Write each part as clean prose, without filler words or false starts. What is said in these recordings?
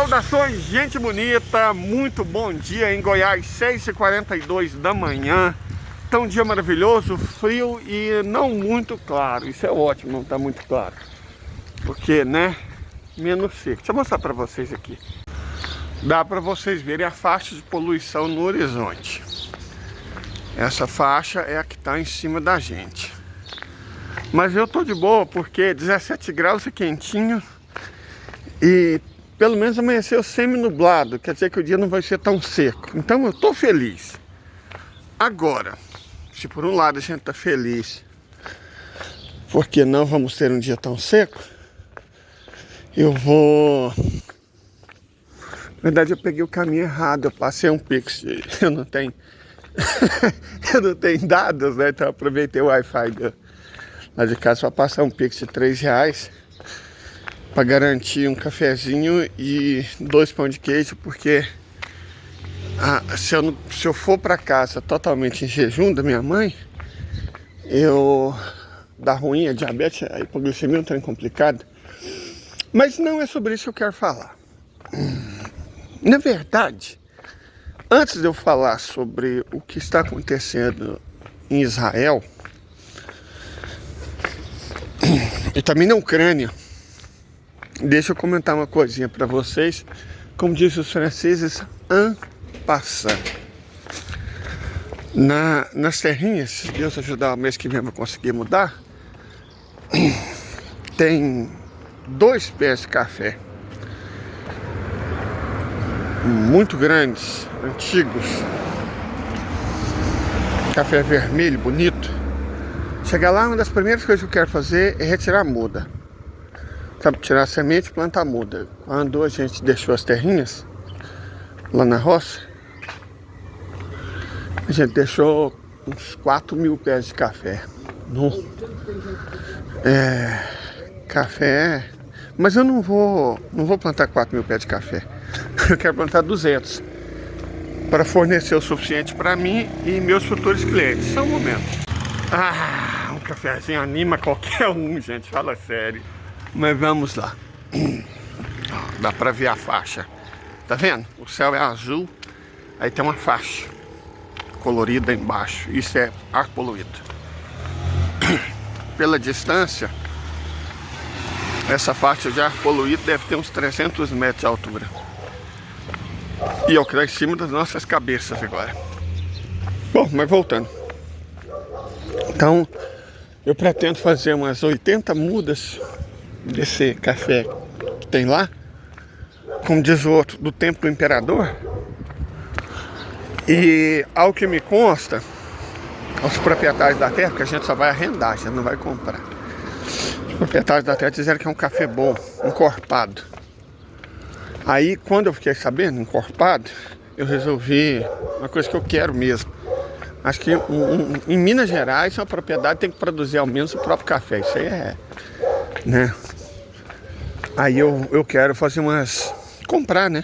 Saudações, gente bonita, muito bom dia em Goiás, 6h42 da manhã. Tá um dia maravilhoso, frio e não muito claro. Isso é ótimo, não tá muito claro, porque, né, menos seco. Deixa eu mostrar pra vocês aqui. Dá pra vocês verem a faixa de poluição no horizonte. Essa faixa é a que tá em cima da gente. Mas eu tô de boa, porque 17 graus é quentinho e pelo menos amanheceu semi-nublado, quer dizer que o dia não vai ser tão seco. Então eu tô feliz. Agora, se por um lado a gente tá feliz porque não vamos ter um dia tão seco, eu vou... Na verdade eu peguei o caminho errado, eu passei um Pix, eu não tenho eu não tenho dados, né? Então eu aproveitei o Wi-Fi lá de casa para passar um Pix de R$3 para garantir um cafezinho e 2 pão de queijo, porque se eu for para casa totalmente em jejum da minha mãe, dá ruim, a diabetes, a hipoglicemia é um trem complicado. Mas não é sobre isso que eu quero falar. Na verdade, antes de eu falar sobre o que está acontecendo em Israel e também na Ucrânia, deixa eu comentar uma coisinha para vocês. Como dizem os franceses, en passant. Nas terrinhas, se Deus ajudar, o mês que vem eu vou conseguir mudar, tem 2 pés de café muito grandes, antigos, café vermelho, bonito. Chegar lá, uma das primeiras coisas que eu quero fazer é retirar a muda. Sabe, tirar a semente e plantar a muda. Quando a gente deixou as terrinhas lá na roça, a gente deixou uns 4.000 pés de café. Café, mas eu não vou plantar 4.000 pés de café. Eu quero plantar 200 para fornecer o suficiente para mim e meus futuros clientes. Só um momento. Um cafezinho anima qualquer um, gente, fala sério. Mas vamos lá. Dá para ver a faixa. Tá vendo? O céu é azul, aí tem uma faixa colorida embaixo. Isso é ar poluído. Pela distância, essa faixa de ar poluído deve ter uns 300 metros de altura. E é o que está em cima das nossas cabeças agora. Bom, mas voltando. Então, eu pretendo fazer umas 80 mudas desse café que tem lá, como diz o outro, do tempo do imperador. E ao que me consta, aos proprietários da terra, porque a gente só vai arrendar, a gente não vai comprar. Os proprietários da terra disseram que é um café bom, encorpado. Aí, quando eu fiquei sabendo, encorpado, eu resolvi uma coisa que eu quero mesmo. Acho que em Minas Gerais, uma propriedade tem que produzir ao menos o próprio café. Isso aí é, né? Aí eu quero fazer comprar, né?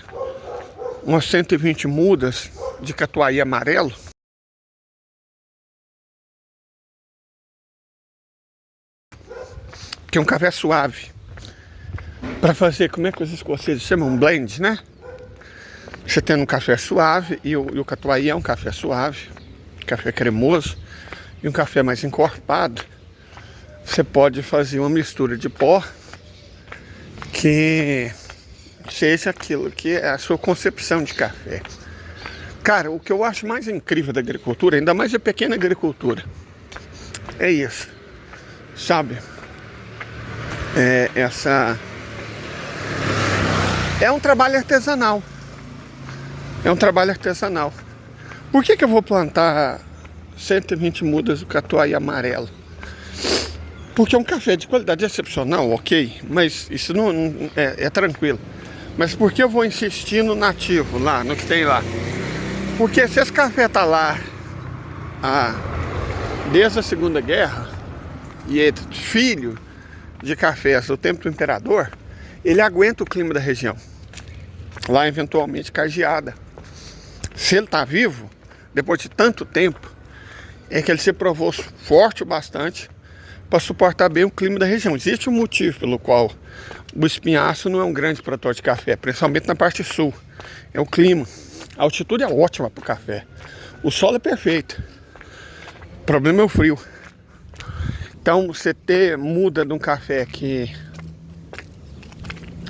Umas 120 mudas de catuai amarelo. Que é um café suave. Para fazer, como é que os escoceses chamam? Um blend, né? Você tem um café suave e o catuai é um café suave, café cremoso, e um café mais encorpado. Você pode fazer uma mistura de pó que seja aquilo que é a sua concepção de café. Cara, o que eu acho mais incrível da agricultura, ainda mais a pequena agricultura, é isso, sabe? É um trabalho artesanal. É um trabalho artesanal. Por que eu vou plantar 120 mudas do catuai amarelo? Porque é um café de qualidade excepcional, ok, mas isso não é tranquilo. Mas por que eu vou insistir no nativo lá, no que tem lá? Porque se esse café tá lá desde a Segunda Guerra e é filho de cafés do tempo do imperador, ele aguenta o clima da região. Lá eventualmente cai geada. Se ele tá vivo, depois de tanto tempo, é que ele se provou forte o bastante para suportar bem o clima da região. Existe um motivo pelo qual o Espinhaço não é um grande produtor de café, principalmente na parte sul. É o clima. A altitude é ótima para o café. O solo é perfeito. O problema é o frio. Então você ter muda de um café que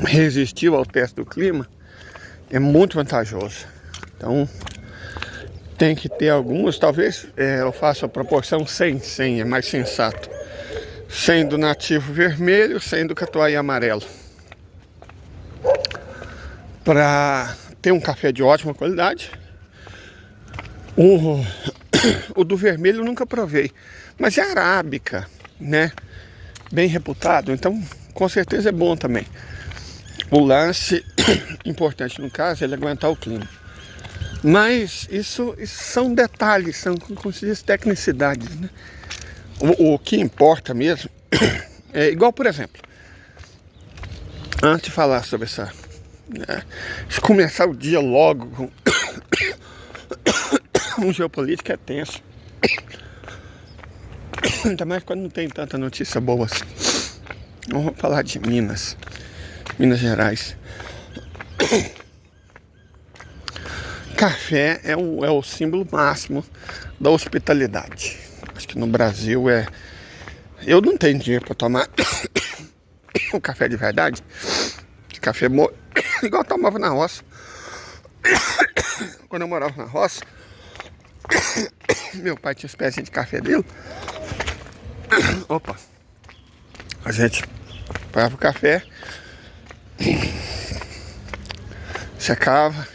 resistiu ao teste do clima é muito vantajoso. Então tem que ter algumas, talvez eu faça a proporção 100-100, é mais sensato. 100 do nativo vermelho, 100 do catuai amarelo. Para ter um café de ótima qualidade. O do vermelho eu nunca provei, mas é arábica, né? Bem reputado, então com certeza é bom também. O lance importante no caso é ele aguentar o clima. Mas isso são detalhes, são, como se diz, tecnicidades, né? O que importa mesmo é igual, por exemplo, antes de falar sobre essa, de começar o dia logo com geopolítica é tenso. Ainda mais quando não tem tanta notícia boa assim. Vamos falar de Minas Gerais. Café é o símbolo máximo da hospitalidade. Acho que no Brasil eu não tenho dinheiro para tomar um café de verdade. Café igual eu tomava na roça. Quando eu morava na roça, meu pai tinha espécie de café dele. Opa! A gente pegava o café, secava,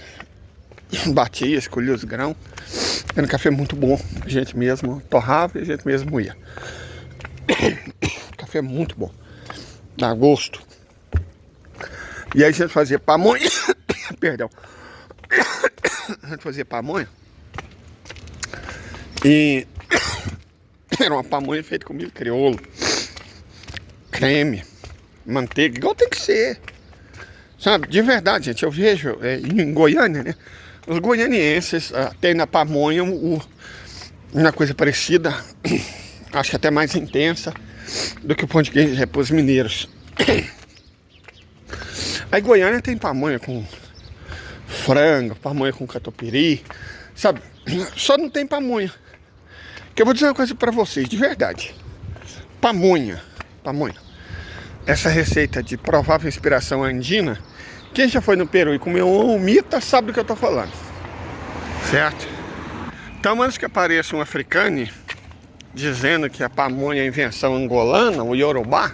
batia, escolhia os grãos. Era um café muito bom. A gente mesmo torrava e a gente mesmo moía. Café muito bom. Dá gosto. E aí a gente fazia pamonha. Perdão. A gente fazia pamonha. E era uma pamonha feita com milho crioulo, creme, manteiga, igual tem que ser. Sabe, de verdade, gente, eu vejo em Goiânia, né? Os goianienses têm na pamonha uma coisa parecida, acho que até mais intensa do que o pão de queijo para os mineiros. Aí Goiânia tem pamonha com frango, pamonha com catupiry, sabe? Só não tem pamonha. Que eu vou dizer uma coisa para vocês, de verdade. Pamonha. Essa receita de provável inspiração andina, quem já foi no Peru e comeu humita sabe do que eu tô falando. Certo? Então, antes que apareça um africano dizendo que a pamonha é invenção angolana, o Yorubá,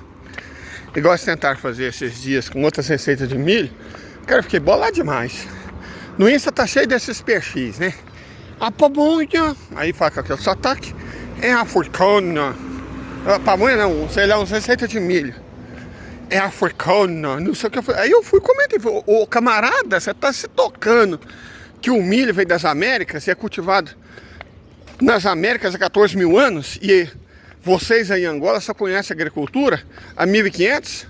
igual de tentar fazer esses dias com outras receitas de milho, cara, eu fiquei bolado demais. No Insta tá cheio desses perfis, né? A pamonha, aí fala com aquele sotaque, é africana. A pamonha não, sei lá, umas receitas de milho. É africana, não sei o que eu falei. Aí eu fui comentar, ô camarada, você tá se tocando que o milho veio das Américas e é cultivado nas Américas há 14 mil anos e vocês aí em Angola só conhecem a agricultura há 1500?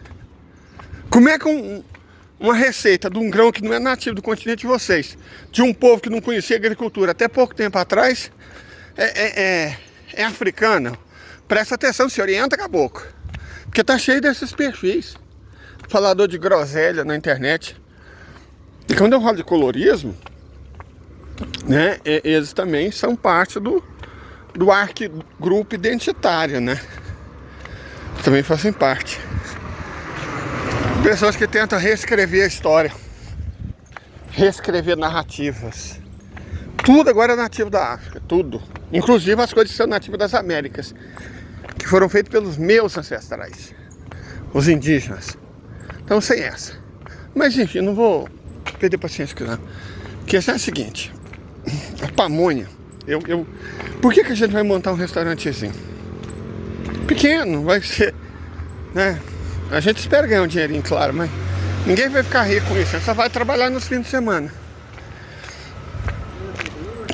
Como é que uma receita de um grão que não é nativo do continente de vocês, de um povo que não conhecia agricultura até pouco tempo atrás, é africana? Presta atenção, se orienta, caboclo. Porque tá cheio desses perfis. Falador de groselha na internet. E quando eu falo de colorismo, né, eles também são parte do arquigrupo identitário, né? Também fazem parte. Pessoas que tentam reescrever a história, reescrever narrativas. Tudo agora é nativo da África, tudo. Inclusive as coisas que são nativas das Américas, que foram feitas pelos meus ancestrais, os indígenas. Então, sem essa. Mas enfim, não vou perder paciência com isso. A questão é a seguinte: a pamonha, por que a gente vai montar um restaurantezinho? Pequeno, vai ser, né? A gente espera ganhar um dinheirinho, claro, mas ninguém vai ficar rico com isso. A gente só vai trabalhar nos fins de semana.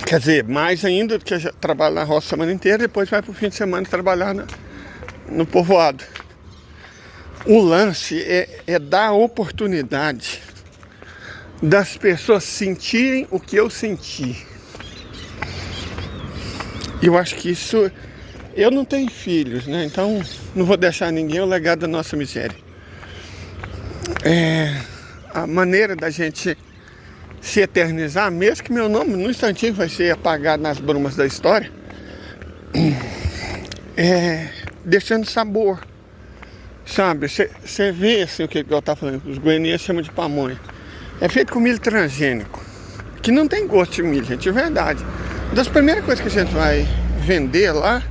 Quer dizer, mais ainda do que trabalha na roça a semana inteira, depois vai pro fim de semana trabalhar no povoado. O lance é dar a oportunidade das pessoas sentirem o que eu senti. Eu acho que isso Eu não tenho filhos, né? Então não vou deixar ninguém o legado da nossa miséria. A maneira da gente se eternizar, mesmo que meu nome no instantinho vai ser apagado nas brumas da história, deixando sabor, sabe? Você vê assim o que eu tava falando, os goianienses chamam de pamonha. É feito com milho transgênico, que não tem gosto de milho, gente, de verdade. Uma das primeiras coisas que a gente vai vender lá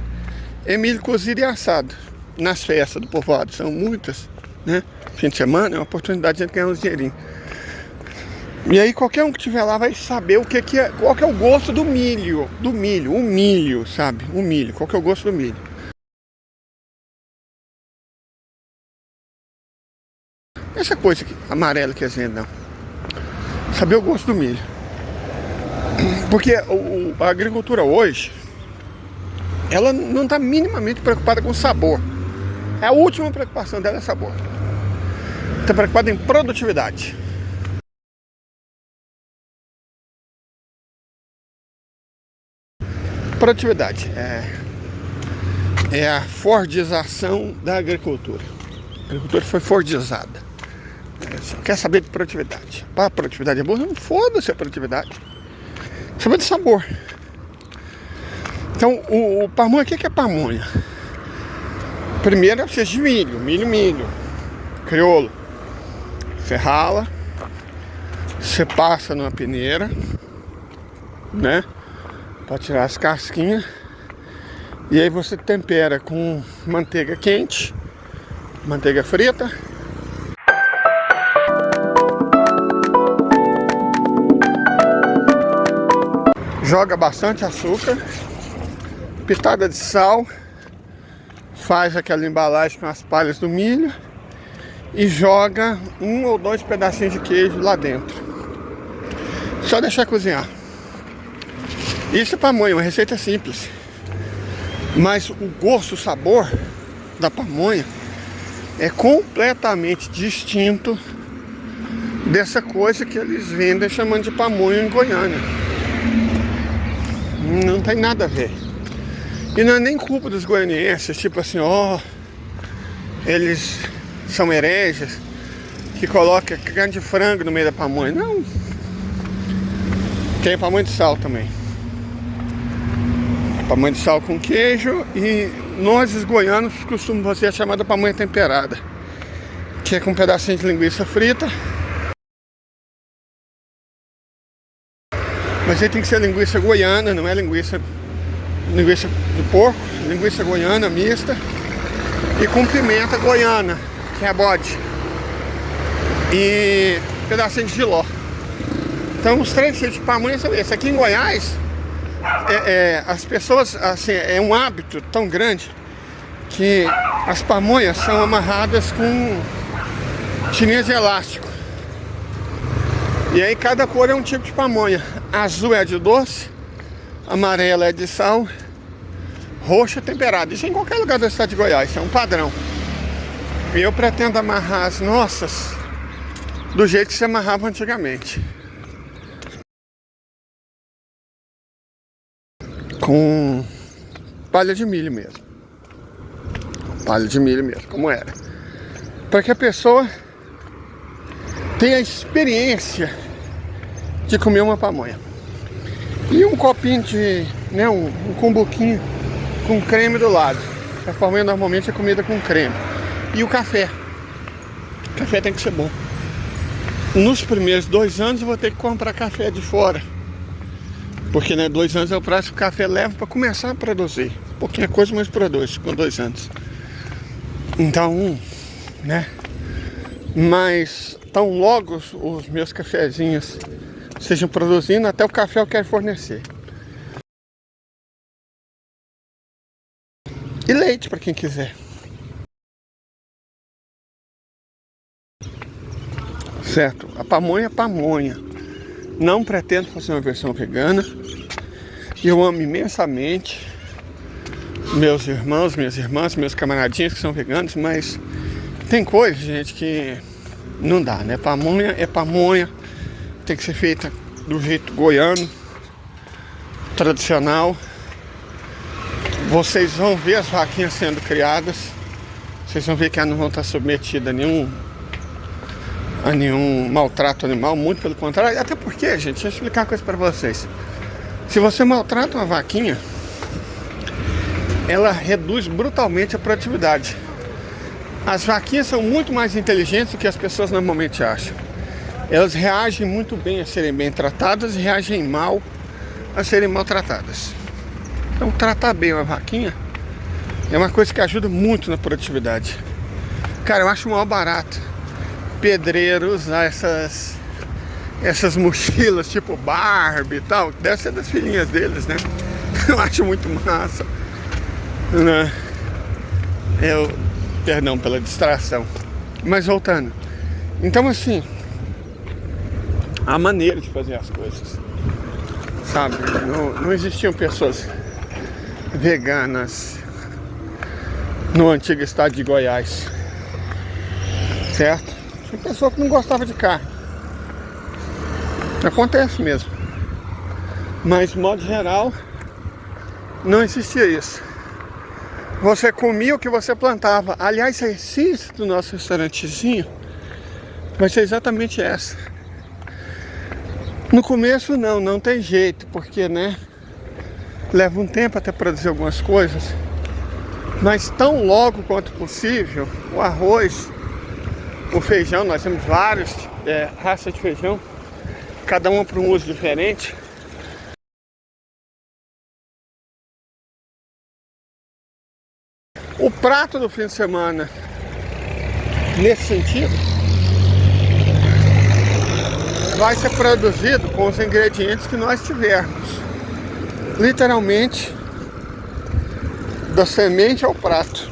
é milho cozido e assado nas festas do povoado, são muitas, né? Fim de semana é uma oportunidade de a gente ganhar uns dinheirinhos. E aí qualquer um que estiver lá vai saber o que é, qual que é o gosto do milho, o milho, sabe? O milho, qual que é o gosto do milho. Essa coisa aqui, amarela que eles vendem, não. Saber o gosto do milho. Porque a agricultura hoje, ela não está minimamente preocupada com sabor. A última preocupação dela é sabor. Está preocupada em produtividade. Produtividade é a fordização da agricultura. A agricultura foi fordizada. Você quer saber de produtividade? A produtividade é boa? Não, foda-se a produtividade. Saber de sabor. Então, o pamonha, o que é pamonha? Primeiro é precisa de milho, crioulo. Você rala, você passa numa peneira, né? Para tirar as casquinhas. E aí você tempera com manteiga quente, manteiga frita. Joga bastante açúcar, pitada de sal, faz aquela embalagem com as palhas do milho e joga 1 ou 2 pedacinhos de queijo lá dentro. Só deixar cozinhar. Isso é pamonha, uma receita simples. Mas o gosto, o sabor da pamonha é completamente distinto dessa coisa que eles vendem chamando de pamonha em Goiânia. Não tem nada a ver. E não é nem culpa dos goianienses, tipo assim, eles são hereges que colocam carne de frango no meio da pamonha. Não. Tem pamonha de sal também. Pamonha de sal com queijo. E nós, os goianos, costumamos fazer a chamada pamonha temperada, que é com um pedacinho de linguiça frita. Mas aí tem que ser linguiça goiana, não é linguiça de porco, linguiça goiana mista. E com pimenta goiana, que é bode. E pedacinho de jiló. Então os 3 tipos de pamonha são esses. Aqui em Goiás, as pessoas, assim, é um hábito tão grande que as pamonhas são amarradas com tirinhas de elástico. E aí cada cor é um tipo de pamonha. Azul é de doce, amarela é de sal, roxa é temperada. Isso é em qualquer lugar do estado de Goiás, isso é um padrão. E eu pretendo amarrar as nossas do jeito que se amarrava antigamente. Com palha de milho mesmo. Palha de milho mesmo, como era. Para que a pessoa tenha a experiência de comer uma pamonha. E um copinho de, né, um cumbuquinho com creme do lado. A pamonha normalmente é comida com creme. E o café. O café tem que ser bom. Nos primeiros 2 anos eu vou ter que comprar café de fora. Porque, né, 2 anos é o prazo que o café leva para começar a produzir. Pouquinha coisa, mas produz com 2 anos. Então, né? Mas tão logo os meus cafezinhos estejam produzindo, até o café eu quero fornecer. E leite para quem quiser. Certo? A pamonha é pamonha. Não pretendo fazer uma versão vegana. Eu amo imensamente meus irmãos, minhas irmãs, meus camaradinhos que são veganos, mas tem coisa, gente, que não dá, né? Pamonha é pamonha. Tem que ser feita do jeito goiano, tradicional, vocês vão ver as vaquinhas sendo criadas. Vocês vão ver que elas não vão estar submetidas a nenhum maltrato animal, muito pelo contrário. Até porque, gente, deixa eu explicar uma coisa para vocês. Se você maltrata uma vaquinha, ela reduz brutalmente a produtividade. As vaquinhas são muito mais inteligentes do que as pessoas normalmente acham. Elas reagem muito bem a serem bem tratadas e reagem mal a serem maltratadas. Então, tratar bem uma vaquinha é uma coisa que ajuda muito na produtividade. Cara, eu acho o maior barato pedreiro usar essas mochilas tipo Barbie e tal. Deve ser das filhinhas deles, né? Eu acho muito massa, né? Perdão pela distração. Mas voltando. Então, assim, a maneira de fazer as coisas, sabe? Não existiam pessoas veganas no antigo estado de Goiás, certo? Tinha pessoa que não gostava de carne. Acontece mesmo. Mas, de modo geral, não existia isso. Você comia o que você plantava. Aliás, a essência do nosso restaurantezinho vai ser exatamente essa. No começo não tem jeito, porque, né, leva um tempo até produzir algumas coisas. Mas tão logo quanto possível, o arroz, o feijão, nós temos várias raças de feijão, cada uma para um uso diferente. O prato do fim de semana, nesse sentido, vai ser produzido com os ingredientes que nós tivermos. Literalmente, da semente ao prato.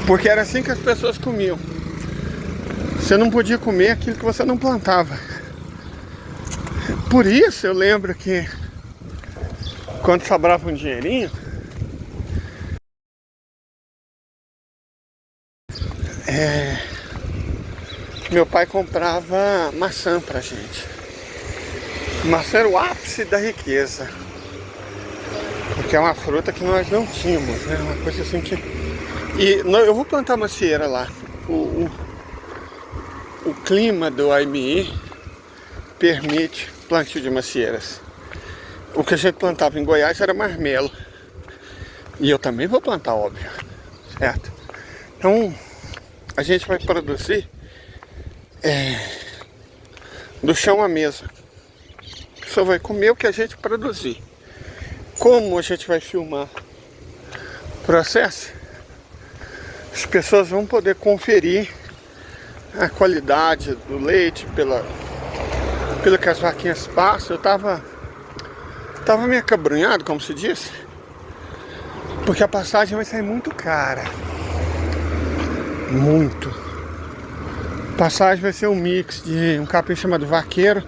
Porque era assim que as pessoas comiam. Você não podia comer aquilo que você não plantava. Por isso eu lembro que quando sobrava um dinheirinho, meu pai comprava maçã pra gente. Maçã era o ápice da riqueza, porque é uma fruta que nós não tínhamos, né? Uma coisa assim que... eu vou plantar macieira lá. O clima do AMI permite plantio de macieiras. O que a gente plantava em Goiás era marmelo. E eu também vou plantar, óbvio, certo? Então, a gente vai produzir do chão à mesa. Só vai comer o que a gente produzir. Como a gente vai filmar o processo, as pessoas vão poder conferir a qualidade do leite pelo que as vaquinhas passam. Eu tava meio acabrunhado, como se diz, porque a passagem vai sair muito cara. Muito. A passagem vai ser um mix de um capim chamado vaqueiro,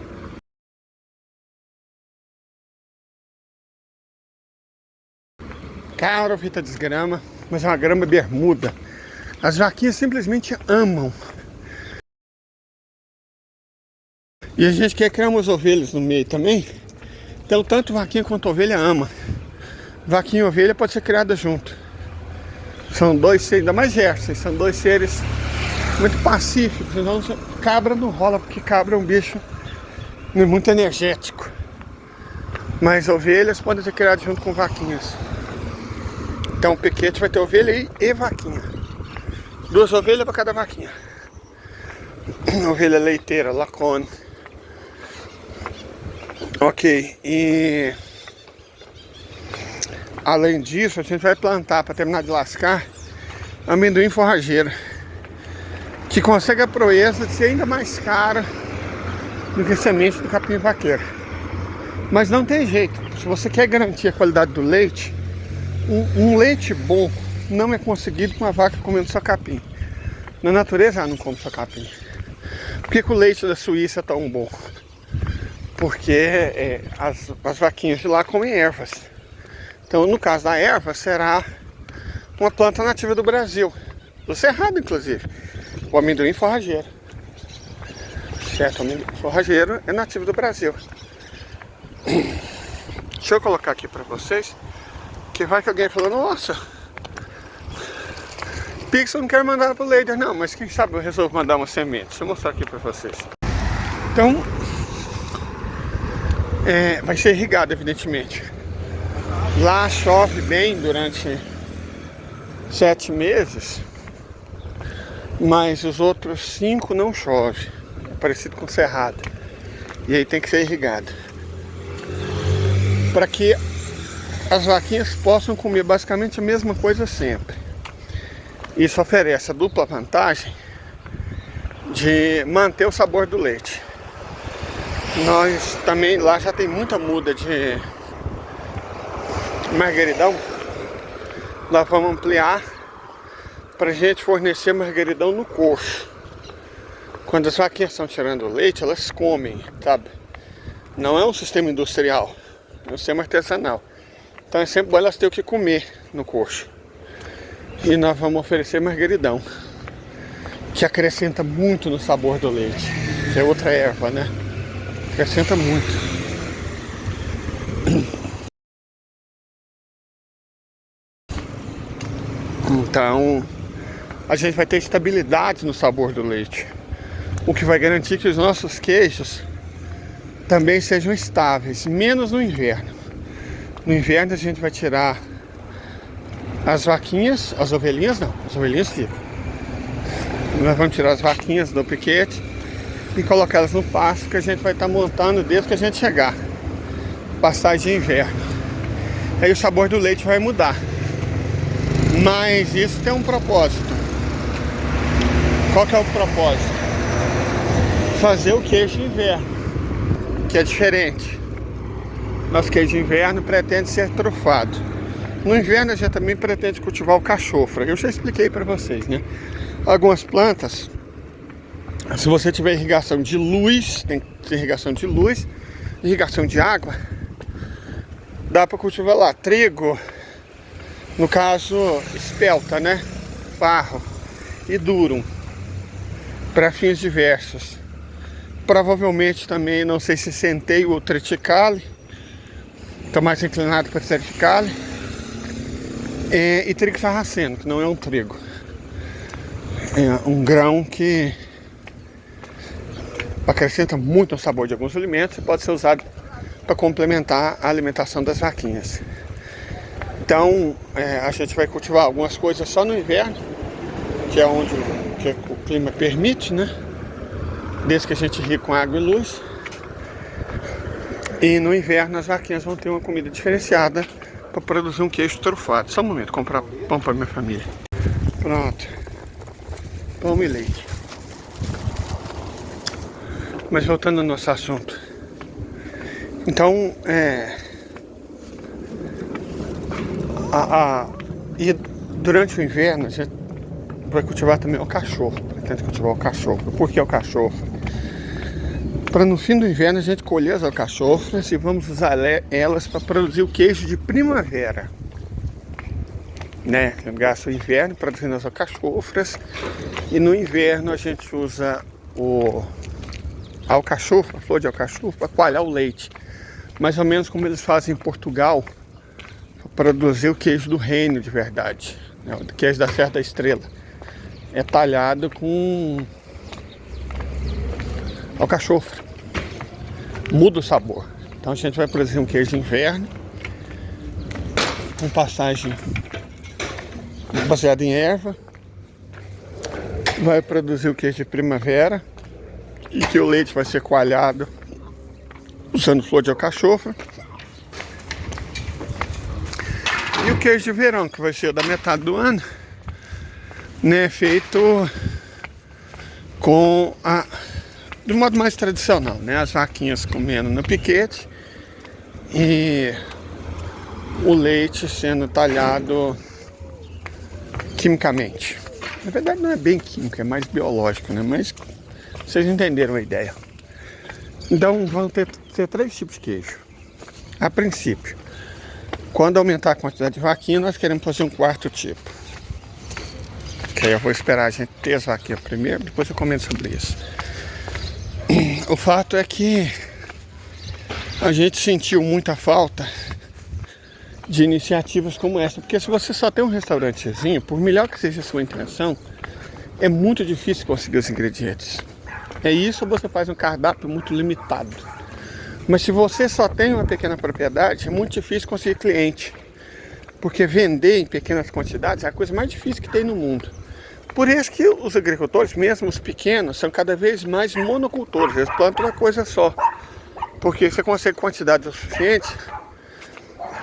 caro, fita desgrama, mas é uma grama bermuda. As vaquinhas simplesmente amam. E a gente quer criar umas ovelhas no meio também. Então tanto vaquinha quanto ovelha ama. Vaquinha e ovelha pode ser criada junto. São dois seres, ainda mais Jersey, são dois seres muito pacíficos. Então cabra não rola, porque cabra é um bicho muito energético. Mas ovelhas podem ser criadas junto com vaquinhas. Então o piquete vai ter ovelha e vaquinha. 2 ovelhas para cada vaquinha. Ovelha leiteira, lacone. Ok, e além disso, a gente vai plantar, para terminar de lascar, amendoim forrageiro, que consegue a proeza de ser ainda mais cara do que semente do capim vaqueiro. Mas não tem jeito, se você quer garantir a qualidade do leite, um leite bom não é conseguido com a vaca comendo só capim. Na natureza ela não come só capim. Por que o leite da Suíça é tão bom? Porque as vaquinhas de lá comem ervas. Então, no caso da erva, será uma planta nativa do Brasil, do Cerrado, inclusive, o amendoim forrageiro. Certo, o amendoim forrageiro é nativo do Brasil. Deixa eu colocar aqui para vocês Que vai que alguém falou, nossa, Pix eu não quero mandar pro Leider não, mas quem sabe eu resolvo mandar uma semente. Deixa eu mostrar aqui pra vocês. Então, vai ser irrigado evidentemente. Lá chove bem durante 7 meses, mas os outros 5 não chove. É parecido com cerrado. E aí tem que ser irrigado. Para que as vaquinhas possam comer basicamente a mesma coisa sempre. Isso oferece a dupla vantagem de manter o sabor do leite. Nós também, lá já tem muita muda de margaridão. Nós vamos ampliar para a gente fornecer margaridão no coxo. Quando as vaquinhas estão tirando o leite, elas comem, sabe? Não é um sistema industrial, é um sistema artesanal. Então é sempre bom elas terem o que comer no coxo. E nós vamos oferecer margaridão, que acrescenta muito no sabor do leite. Que é outra erva, né? Acrescenta muito. Então, a gente vai ter estabilidade no sabor do leite, o que vai garantir que os nossos queijos também sejam estáveis, menos no inverno. No inverno a gente vai tirar as vaquinhas, as ovelhinhas não, as ovelhinhas ficam. Nós vamos tirar as vaquinhas do piquete e colocar elas no pasto que a gente vai estar montando desde que a gente chegar. Passagem de inverno. Aí o sabor do leite vai mudar. Mas isso tem um propósito. Qual que é o propósito? Fazer o queijo de inverno, que é diferente. Nosso queijo de inverno pretende ser trufado. No inverno a gente também pretende cultivar o cachofra. Eu já expliquei para vocês, né? Algumas plantas, se você tiver irrigação de luz, tem que ter irrigação de luz, irrigação de água, dá para cultivar lá trigo, no caso espelta, né? Farro e durum, para fins diversos. Provavelmente também, não sei se centeio ou triticale, estou mais inclinado para triticale, e trigo sarraceno, que não é um trigo, é um grão que acrescenta muito no sabor de alguns alimentos e pode ser usado para complementar a alimentação das vaquinhas. Então a gente vai cultivar algumas coisas só no inverno, que é onde o clima permite, né? Desde que a gente irrigue com água e luz. E no inverno as vaquinhas vão ter uma comida diferenciada para produzir um queijo trufado. Só um momento, comprar pão para minha família. Pronto. Pão e leite. Mas voltando ao nosso assunto. Então, e durante o inverno a gente vai cultivar também o cachorro. Pretende cultivar o cachorro. Por que o cachorro? Para no fim do inverno a gente colher as alcachofras e vamos usar elas para produzir o queijo de primavera, né? Eu gasto o inverno produzindo as alcachofras e no inverno a gente usa a alcachofra, a flor de alcachofra, para coalhar o leite, mais ou menos como eles fazem em Portugal, para produzir o queijo do reino de verdade, né? O queijo da Serra da Estrela é talhado com alcachofra, muda o sabor. Então a gente vai produzir um queijo de inverno com passagem baseada em erva, vai produzir o queijo de primavera e que o leite vai ser coalhado usando flor de alcachofra, e o queijo de verão, que vai ser da metade do ano, né, feito com do modo mais tradicional, né? As vaquinhas comendo no piquete e o leite sendo talhado quimicamente. Na verdade não é bem químico, é mais biológico, né? Mas vocês entenderam a ideia. Então vão ter 3 tipos de queijo. A princípio, quando aumentar a quantidade de vaquinha, nós queremos fazer um 4º tipo. Que aí eu vou esperar a gente ter as vaquinhas primeiro, depois eu comento sobre isso. O fato é que a gente sentiu muita falta de iniciativas como essa. Porque se você só tem um restaurantezinho, por melhor que seja a sua intenção, é muito difícil conseguir os ingredientes. É isso, você faz um cardápio muito limitado. Mas se você só tem uma pequena propriedade, é muito difícil conseguir cliente. Porque vender em pequenas quantidades é a coisa mais difícil que tem no mundo. Por isso que os agricultores, mesmo os pequenos, são cada vez mais monocultores. Eles plantam uma coisa só. Porque você consegue quantidade o suficiente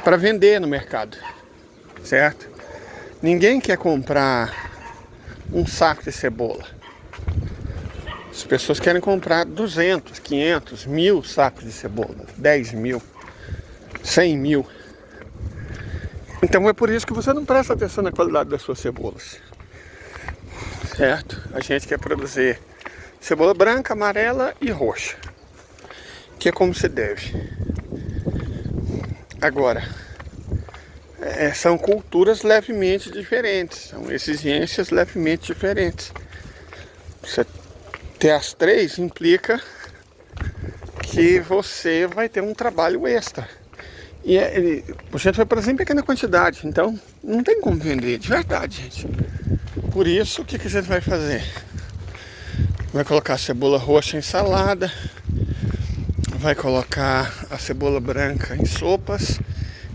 para vender no mercado. Certo? Ninguém quer comprar um saco de cebola. As pessoas querem comprar 200, 500, 1000 sacos de cebola. 10 mil, 100 mil. Então é por isso que você não presta atenção na qualidade das suas cebolas. Certo? A gente quer produzir cebola branca, amarela e roxa, que é como se deve. Agora, são culturas levemente diferentes, são exigências levemente diferentes. Você ter as três implica que você vai ter um trabalho extra. E a gente vai produzir em pequena quantidade, então não tem como vender, de verdade, gente. Por isso, o que a gente vai fazer? Vai colocar a cebola roxa em salada, vai colocar a cebola branca em sopas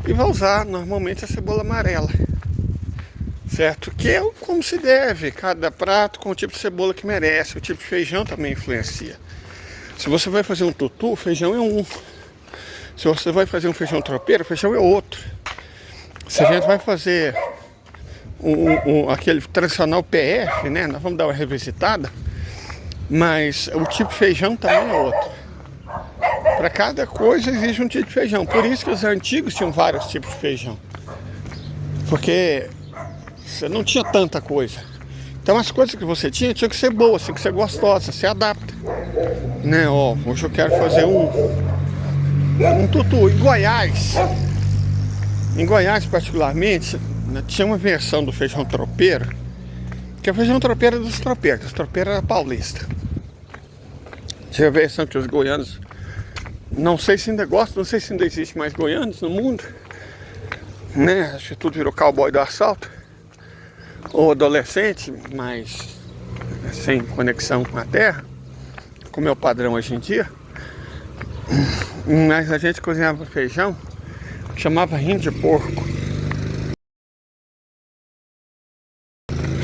e vai usar normalmente a cebola amarela, certo? Que é como se deve, cada prato com o tipo de cebola que merece. O tipo de feijão também influencia. Se você vai fazer um tutu, o feijão é um. Se você vai fazer um feijão tropeiro, o feijão é outro. Se a gente vai fazer aquele tradicional PF, né? Nós vamos dar uma revisitada, mas o tipo de feijão também é outro. Para cada coisa existe um tipo de feijão. Por isso que os antigos tinham vários tipos de feijão. Porque você não tinha tanta coisa. Então as coisas que você tinha que ser boas, tinha que ser gostosas, se adapta. Né? Ó, hoje eu quero fazer um tutu. Em Goiás particularmente, tinha uma versão do feijão tropeiro, que o feijão tropeiro era dos tropeiros. Os tropeiros era paulista. Tinha a versão que os goianos, não sei se ainda gostam, não sei se ainda existe mais goianos no mundo, né? Acho que tudo virou cowboy do assalto, ou adolescente, mas sem conexão com a terra, como é o padrão hoje em dia. Mas a gente cozinhava feijão, chamava rim de porco.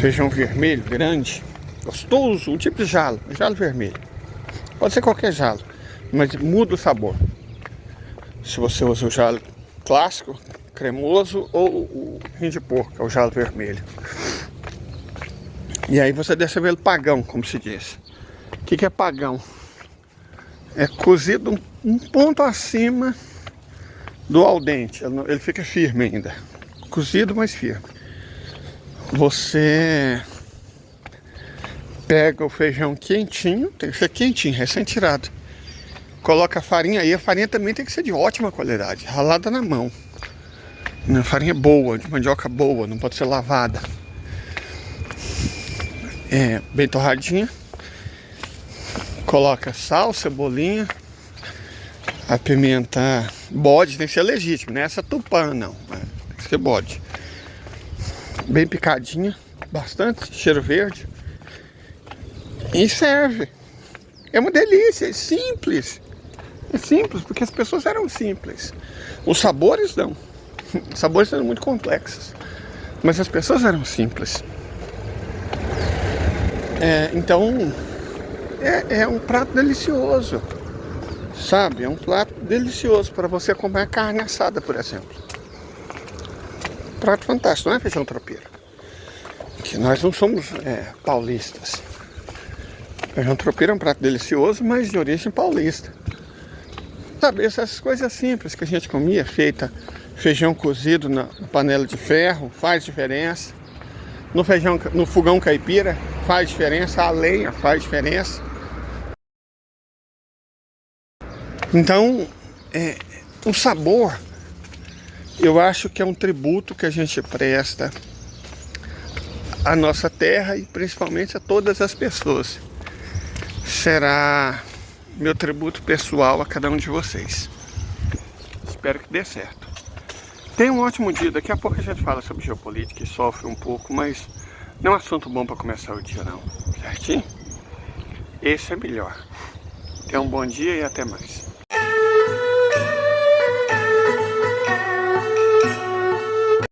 Feijão vermelho, grande, gostoso, um tipo de jalo vermelho. Pode ser qualquer jalo, mas muda o sabor. Se você usa o jalo clássico, cremoso, ou o rim de porco, que é o jalo vermelho. E aí você deixa ele pagão, como se diz. O que é pagão? É cozido um ponto acima do al dente. Ele fica firme ainda. Cozido, mas firme. Você pega o feijão quentinho, tem que ser quentinho, recém-tirado. Coloca a farinha aí, a farinha também tem que ser de ótima qualidade, ralada na mão. Uma farinha boa, de mandioca boa, não pode ser lavada. Bem torradinha. Coloca sal, cebolinha, a pimenta bode, tem que ser legítimo, não é essa tupã não, tem que ser bode. Bem picadinha, bastante, cheiro verde. E serve. É uma delícia, é simples. É simples, porque as pessoas eram simples. Os sabores não. Os sabores eram muito complexos. Mas as pessoas eram simples. Então, é um prato delicioso. Sabe? É um prato delicioso para você comer carne assada, por exemplo. Prato fantástico, não é feijão tropeiro. Que nós não somos paulistas. Feijão tropeiro é um prato delicioso, mas de origem paulista. Sabe, essas coisas simples que a gente comia, feijão cozido na panela de ferro, faz diferença. No fogão caipira, faz diferença. A lenha faz diferença. Então, o sabor, eu acho que é um tributo que a gente presta à nossa terra e principalmente a todas as pessoas. Será meu tributo pessoal a cada um de vocês. Espero que dê certo. Tenha um ótimo dia. Daqui a pouco a gente fala sobre geopolítica e sofre um pouco, mas não é um assunto bom para começar o dia não, certinho? Esse é melhor. Tenha um bom dia e até mais.